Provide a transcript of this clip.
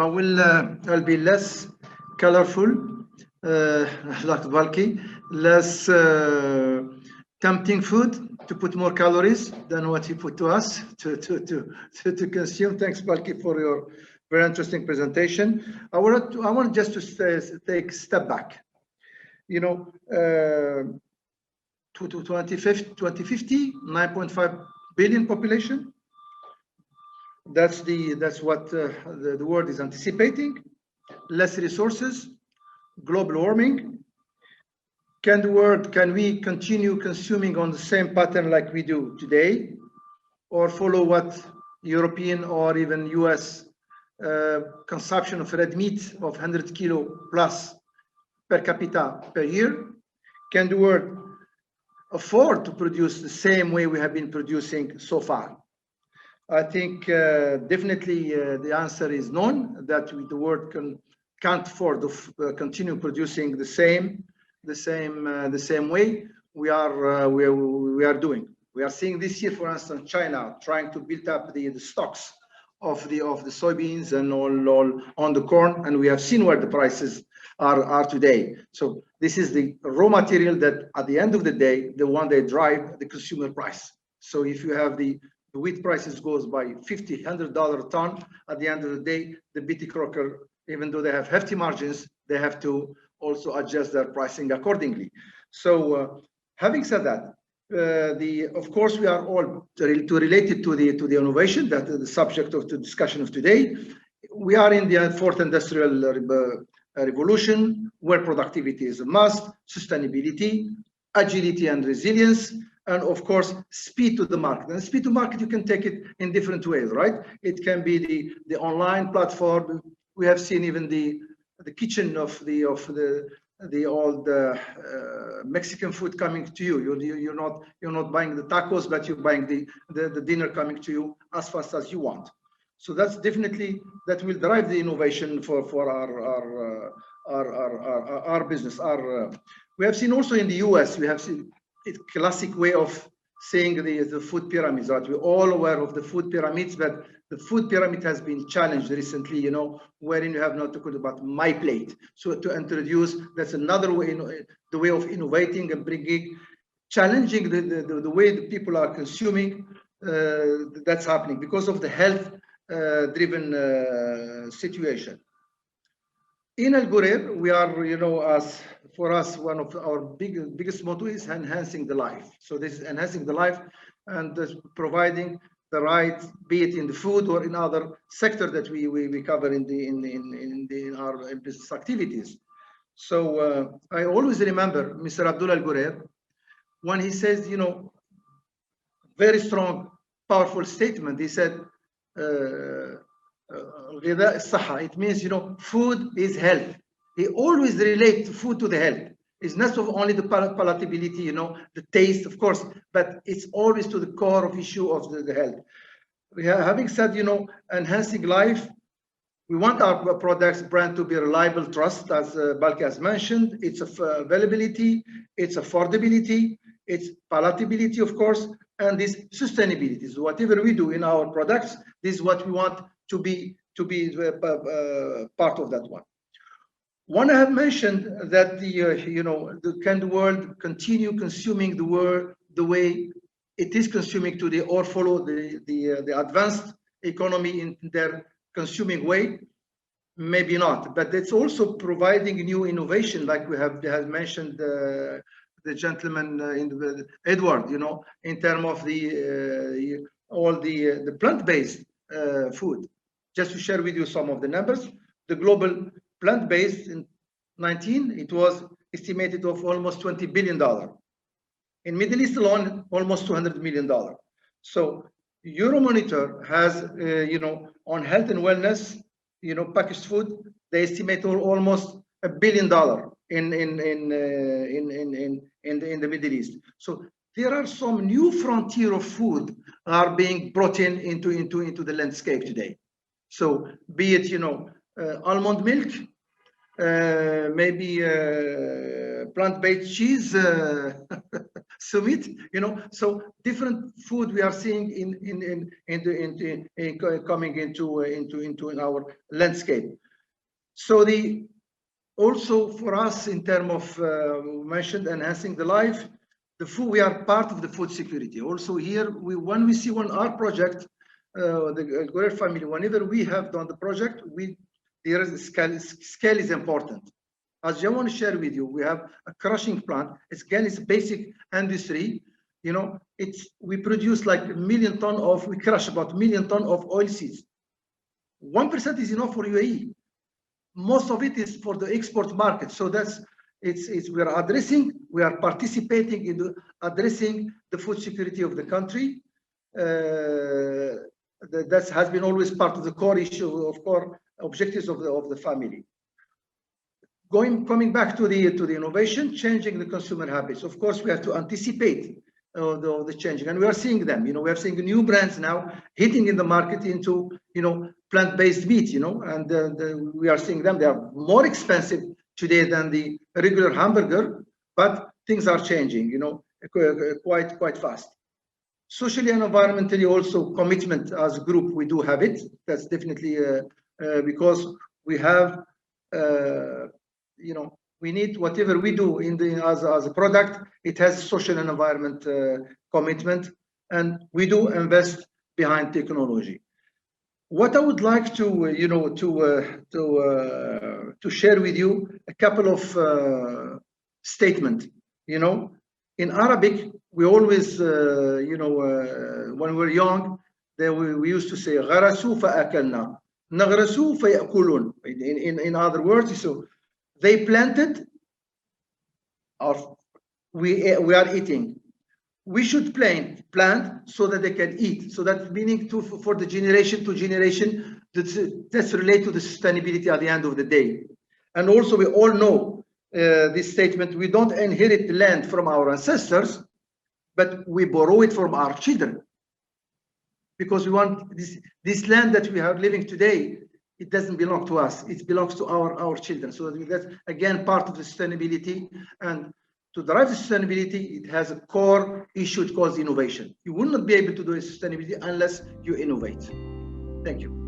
So I'll be less colorful, like bulky, less tempting food to put more calories than what you put to us to consume. Thanks, Balki, for your very interesting presentation. I want just to take a step back. You know, to 2050, 9.5 billion population. That's what the world is anticipating. Less resources, global warming. Can we continue consuming on the same pattern like we do today, or follow what European or even US consumption of red meat of 100 kilo plus per capita per year? Can the world afford to produce the same way we have been producing so far? I think definitely the answer is none, that the world can't afford to continue producing the same way we are doing. We are seeing this year, for instance, China trying to build up the stocks of the soybeans and all on the corn, and we have seen where the prices are today. So this is the raw material that at the end of the day, the one that drive the consumer price. So if you have the wheat prices goes by $50, $100 a ton, at the end of the day, the BT crocker, even though they have hefty margins, they have to also adjust their pricing accordingly. So having said that, of course we are all related to the innovation that is the subject of the discussion of today. We are in the fourth industrial revolution, where productivity is a must, sustainability, agility and resilience, and of course speed to the market. And speed to market, you can take it in different ways, right? It can be the online platform. We have seen even the kitchen of the old Mexican food coming to you. You're not buying the tacos, but you're buying the dinner coming to you as fast as you want. So that's definitely, that will drive the innovation for our business. We have seen also in the US, we have seen a classic way of seeing the food pyramids, right? We're all aware of the food pyramids, but the food pyramid has been challenged recently, you know, wherein you have not talked about my plate. So to introduce, that's another way, the way of innovating and challenging the way the people are consuming. That's happening because of the health driven situation. In Al Ghurair, we are, you know, as for us, one of our biggest motto is enhancing the life. So this is enhancing the life and providing the right, be it in the food or in other sector that we cover in our business activities. So I always remember Mr. Abdullah Al Ghurair when he says, you know, very strong, powerful statement. He said, it means, you know, food is health. He always relates food to the health. It's not only the palatability, you know, the taste, of course, but it's always to the core of issue of the health. Having said, you know, enhancing life, we want our products brand to be reliable, trust, as Balki has mentioned. It's availability, it's affordability, it's palatability, of course, and this sustainability. So whatever we do in our products, this is what we want to be part of that one. One, I have mentioned that can the world continue consuming the way it is consuming today, or follow the advanced economy in their consuming way? Maybe not, but it's also providing new innovation, like we have mentioned the gentleman Edward, you know, in terms of all the plant-based food. Just to share with you some of the numbers, the global plant-based in 19, it was estimated of almost $20 billion. In Middle East alone, almost $200 million. So Euromonitor has, on health and wellness, packaged food, they estimate almost $1 billion in the Middle East. So there are some new frontier of food are being brought into the landscape today. So be it, almond milk, maybe plant-based cheese summit, you know. So different food we are seeing coming into our landscape. So also for us in terms of mentioned enhancing the life, the food, we are part of the food security. Also here, when we see our project, the Ghurair family, whenever we have done the project, there is scale is important. As I want to share with you, we have a crushing plant. Again, it's a basic industry. You know, we produce like 1 million tons of, we crush about 1 million tons of oil seeds. 1% is enough for UAE. Most of it is for the export market. So we are participating in addressing the food security of the country. That has been always part of the core issue, of core objectives of the family. Coming back to the innovation, changing the consumer habits. Of course, we have to anticipate the changing, and we are seeing them. You know, we are seeing new brands now hitting in the market into, you know, plant-based meat. You know, and we are seeing them. They are more expensive today than the regular hamburger, but things are changing. You know, quite fast. Socially and environmentally, also commitment as a group, we do have it. That's definitely because we have. You know, we need whatever we do as a product, it has social and environment commitment, and we do invest behind technology. What I would like to you know to share with you a couple of statements. You know, in Arabic we always you know when we're young, we used to say غرسوا فأكلنا نغرسوا فيأكلون. In other words, so they planted, or we are eating. We should plant so that they can eat. So that meaning for the generation to generation, that's related to the sustainability at the end of the day. And also we all know this statement, we don't inherit the land from our ancestors, but we borrow it from our children. Because we want this land that we are living today, it doesn't belong to us, it belongs to our children. So that's again part of the sustainability, and to drive the sustainability, it has a core issue called innovation. You will not be able to do sustainability unless you innovate. Thank you.